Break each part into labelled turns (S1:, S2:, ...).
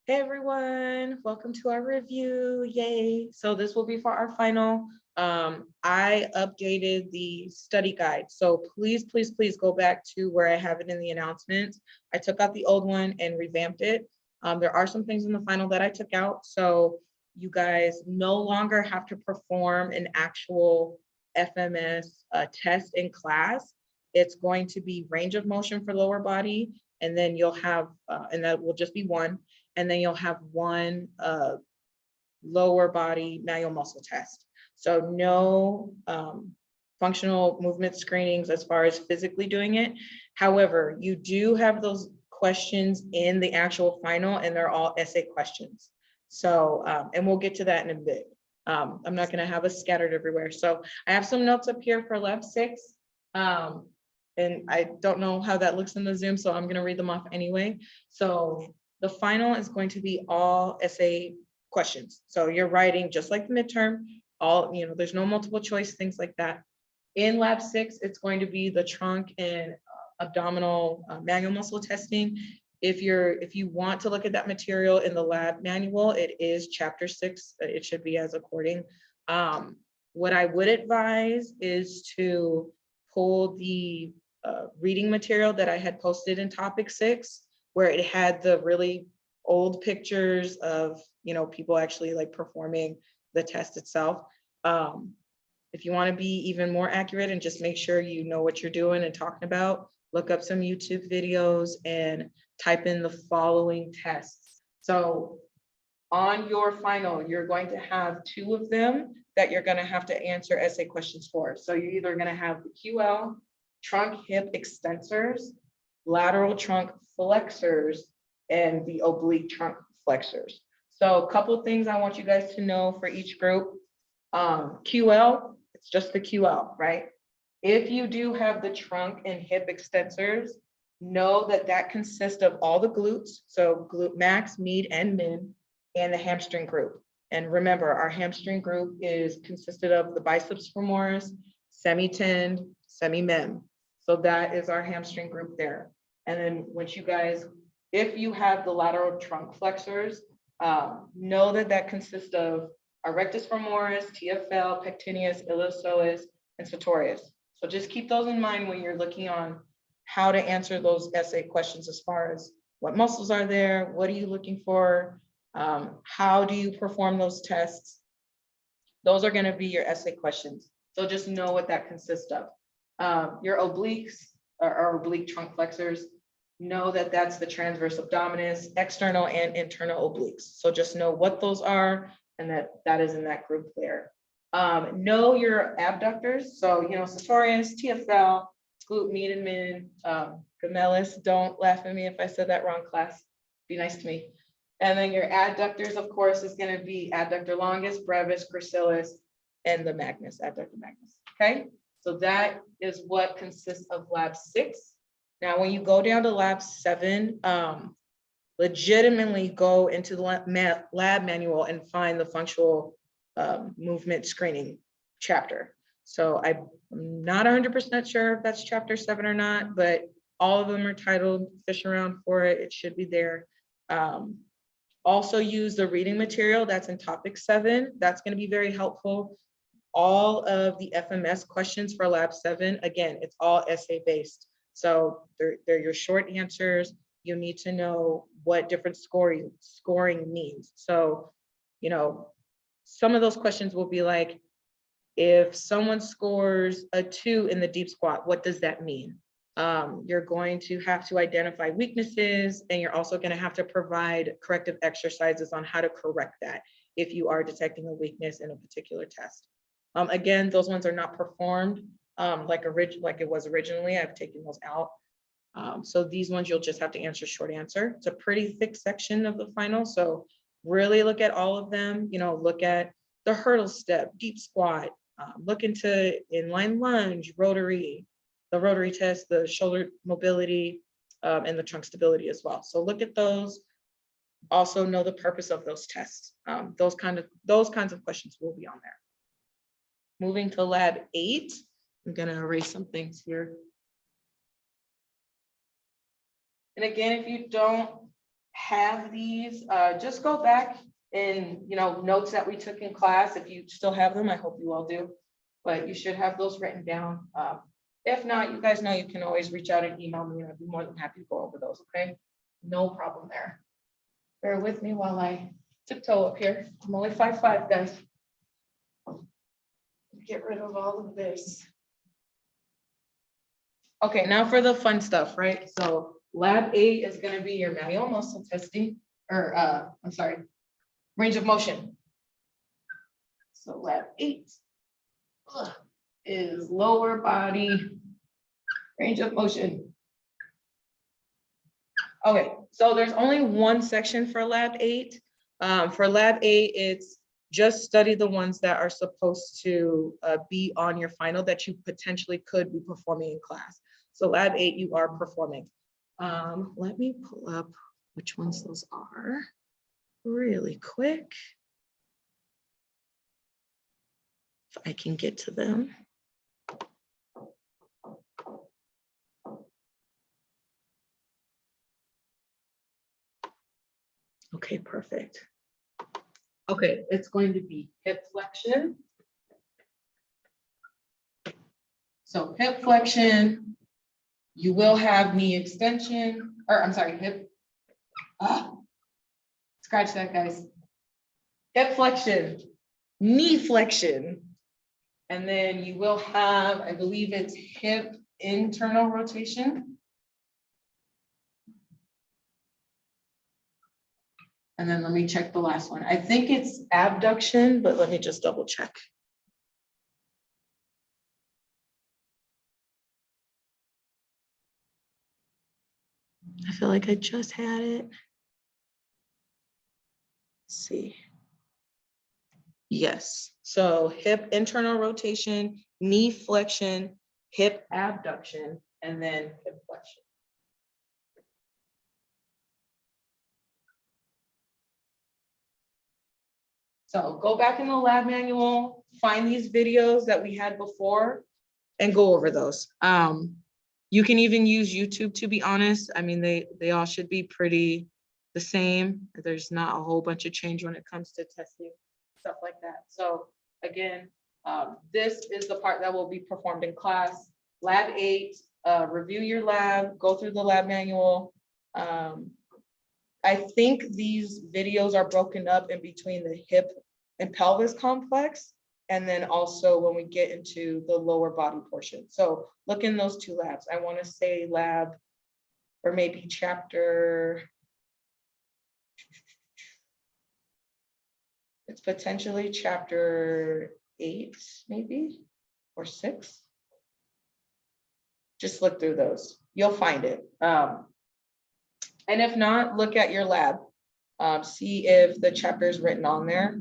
S1: Hey everyone, welcome to our review. Yay. So this will be for our final. I updated the study guide. So please go back to where I have it in the announcements. I took out the old one and revamped it. There are some things in the final that I took out. So you guys no longer have to perform an actual FMS test in class. It's going to be range of motion for lower body, and then you'll have, and that will just be one, and then you'll have one lower body manual muscle test. So no functional movement screenings as far as physically doing it. However, you do have those questions in the actual final, and they're all essay questions. So, and we'll get to that in a bit. I'm not gonna have us scattered everywhere. So I have some notes up here for Lab 6. And I don't know how that looks in the Zoom, so I'm gonna read them off anyway. So the final is going to be all essay questions. So you're writing just like the midterm, there's no multiple choice, things like that. In Lab 6, it's going to be the trunk and abdominal manual muscle testing. If you want to look at that material in the lab manual, it is chapter 6. It should be as according. What I would advise is to pull the reading material that I had posted in topic 6, where it had the really old pictures of, people actually like performing the test itself. If you want to be even more accurate and just make sure you know what you're doing and talking about, look up some YouTube videos and type in the following tests. So on your final, you're going to have 2 of them that you're going to have to answer essay questions for. So you're either going to have the QL, trunk hip extensors, lateral trunk flexors, and the oblique trunk flexors. So a couple things I want you guys to know for each group. QL, it's just the QL, right? If you do have the trunk and hip extensors, know that that consists of all the glutes, so glute max, med, and min, and the hamstring group. And remember, our hamstring group is consisted of the biceps femoris, semi-tend, semi-mem. So that is our hamstring group there. And then once you guys, if you have the lateral trunk flexors, know that that consists of our rectus femoris, TFL, pectineus, iliopsoas, and sartorius. So just keep those in mind when you're looking on how to answer those essay questions as far as what muscles are there, what are you looking for, how do you perform those tests? Those are going to be your essay questions. So just know what that consists of. Your obliques or oblique trunk flexors, know that that's the transverse abdominis, external and internal obliques. So just know what those are and that is in that group there. Know your abductors. So, sartorius, TFL, glute med and min, gemellus. Don't laugh at me if I said that wrong, class. Be nice to me. And then your adductors, of course, is going to be adductor longus, brevis, gracilis, and the magnus, adductor magnus. Okay, so that is what consists of Lab 6. Now, when you go down to Lab 7, legitimately go into the lab manual and find the functional movement screening chapter. So I'm not 100% sure if that's chapter 7 or not, but all of them are titled, fish around for it. It should be there. Also use the reading material that's in topic 7. That's going to be very helpful. All of the FMS questions for Lab 7, again, it's all essay based. So they're your short answers. You need to know what different scoring means. So, some of those questions will be like, if someone scores a 2 in the deep squat, what does that mean? You're going to have to identify weaknesses, and you're also going to have to provide corrective exercises on how to correct that if you are detecting a weakness in a particular test. Again, those ones are not performed like it was originally. I've taken those out. So these ones you'll just have to answer short answer. It's a pretty thick section of the final, so really look at all of them. Look at the hurdle step, deep squat, look into inline lunge, rotary, the rotary test, the shoulder mobility, and the trunk stability as well. So look at those. Also know the purpose of those tests. Those kinds of questions will be on there. Moving to Lab 8, I'm gonna erase some things here. And again, if you don't have these, just go back and, notes that we took in class. If you still have them, I hope you all do, but you should have those written down. If not, you guys know you can always reach out and email me, and I'd be more than happy to go over those, okay? No problem there. Bear with me while I tiptoe up here. I'm only 5'5", guys. Get rid of all of this. Okay, now for the fun stuff, right? So lab 8 is gonna be your manual muscle testing, or I'm sorry, range of motion. So lab 8 is lower body range of motion. Okay, so there's only one section for lab 8. For lab 8, it's just study the ones that are supposed to be on your final that you potentially could be performing in class. So lab 8, you are performing. Let me pull up which ones those are really quick. If I can get to them. Okay, perfect. Okay, it's going to be hip flexion. So hip flexion, you will have knee extension, or I'm sorry, hip. Scratch that, guys. Hip flexion, knee flexion, and then you will have, I believe it's hip internal rotation. And then let me check the last one. I think it's abduction, but let me just double check. I feel like I just had it. Let's see. Yes, so hip internal rotation, knee flexion, hip abduction, and then hip flexion. So go back in the lab manual, find these videos that we had before and go over those. You can even use YouTube, to be honest. I mean, they all should be pretty the same. There's not a whole bunch of change when it comes to testing, stuff like that. So again, this is the part that will be performed in class. Lab 8, review your lab, go through the lab manual. I think these videos are broken up in between the hip and pelvis complex, and then also when we get into the lower body portion. So look in those two labs. I want to say lab, or maybe chapter, it's potentially chapter 8, maybe, or 6. Just look through those. You'll find it. And if not, look at your lab. See if the chapter is written on there.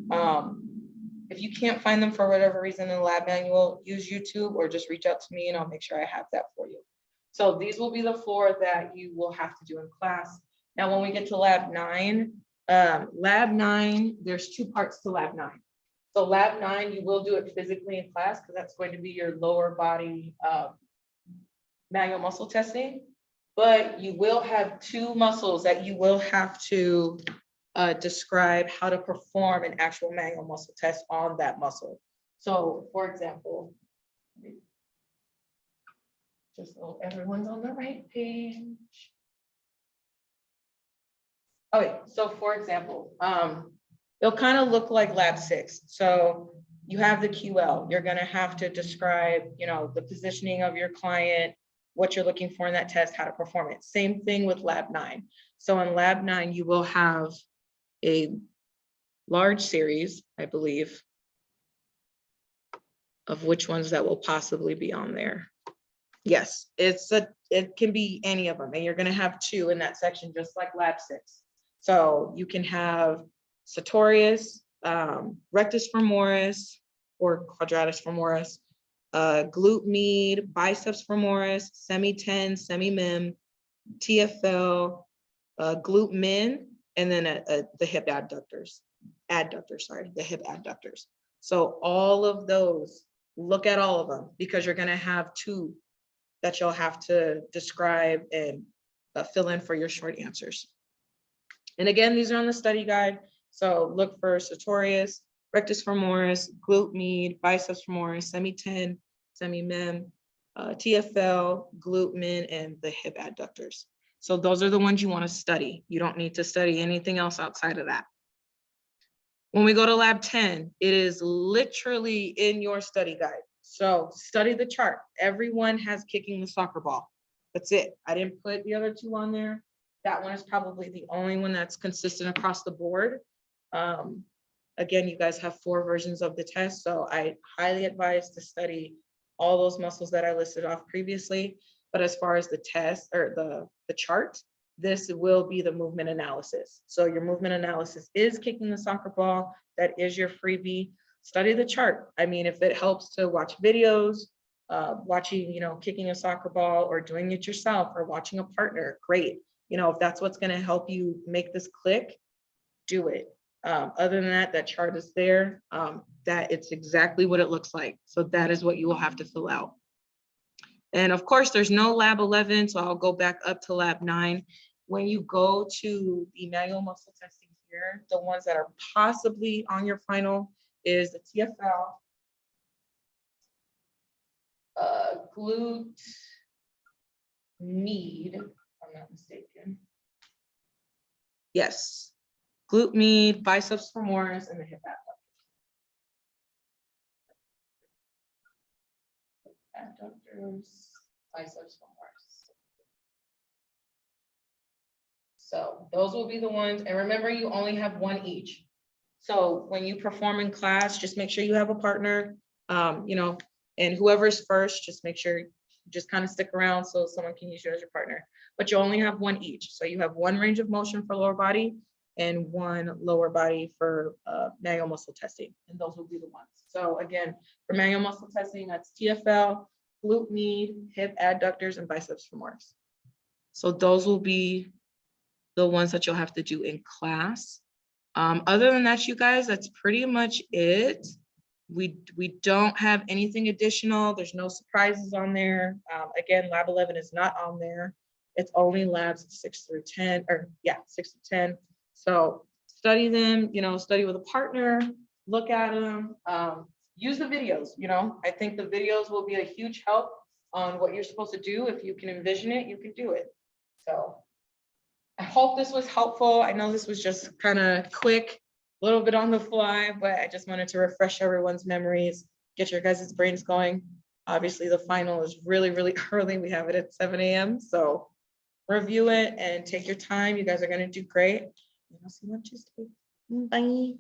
S1: If you can't find them for whatever reason in the lab manual, use YouTube or just reach out to me and I'll make sure I have that for you. So these will be the 4 that you will have to do in class. Now, when we get to lab 9, there's 2 parts to lab 9. So lab 9, you will do it physically in class because that's going to be your lower body manual muscle testing. But you will have 2 muscles that you will have to describe how to perform an actual manual muscle test on that muscle. So for example, just so everyone's on the right page. Okay, so for example, it'll kind of look like lab 6. So you have the QL, you're gonna have to describe, the positioning of your client, what you're looking for in that test, how to perform it. Same thing with lab 9. So in lab 9, you will have a large series, I believe, of which ones that will possibly be on there. Yes, it can be any of them, and you're gonna have 2 in that section, just like lab 6. So you can have sartorius, rectus femoris, or quadratus femoris, glute med, biceps femoris, semi-ten, semi-mem, TFL, glute min, and then the hip adductors, the hip adductors. So all of those, look at all of them because you're gonna have 2 that you'll have to describe and fill in for your short answers. And again, these are on the study guide. So look for sartorius, rectus femoris, glute med, biceps femoris, semi-ten, semi-mem, TFL, glute min, and the hip adductors. So those are the ones you want to study. You don't need to study anything else outside of that. When we go to lab 10, it is literally in your study guide. So study the chart. Everyone has kicking the soccer ball. That's it. I didn't put the other two on there. That one is probably the only one that's consistent across the board. Again, you guys have 4 versions of the test, so I highly advise to study all those muscles that I listed off previously. But as far as the test or the chart, this will be the movement analysis. So your movement analysis is kicking the soccer ball. That is your freebie. Study the chart. I mean, if it helps to watch videos, watching, kicking a soccer ball or doing it yourself or watching a partner, great. If that's what's going to help you make this click, do it. Other than that, that chart is there, that it's exactly what it looks like. So that is what you will have to fill out. And of course, there's no lab 11, so I'll go back up to lab 9. When you go to the manual muscle testing here, the ones that are possibly on your final is the TFL, glute med, if I'm not mistaken. Yes, glute med, biceps femoris, and the hip adductors, biceps femoris. So those will be the ones, and remember, you only have one each. So when you perform in class, just make sure you have a partner, and whoever's first, just make sure, just kind of stick around so someone can use you as your partner. But you only have one each. So you have one range of motion for lower body and one lower body for manual muscle testing. And those will be the ones. So again, for manual muscle testing, that's TFL, glute med, hip adductors, and biceps femoris. So those will be the ones that you'll have to do in class. Other than that, you guys, that's pretty much it. We don't have anything additional. There's no surprises on there. Again, lab 11 is not on there. It's only labs 6 through 10, 6 to 10. So study them, study with a partner, look at them, use the videos. I think the videos will be a huge help on what you're supposed to do. If you can envision it, you can do it. So I hope this was helpful. I know this was just kind of quick, a little bit on the fly, but I just wanted to refresh everyone's memories, get your guys' brains going. Obviously, the final is really, really early. We have it at 7 a.m. So review it and take your time. You guys are going to do great. I'll see you on Tuesday. Bye.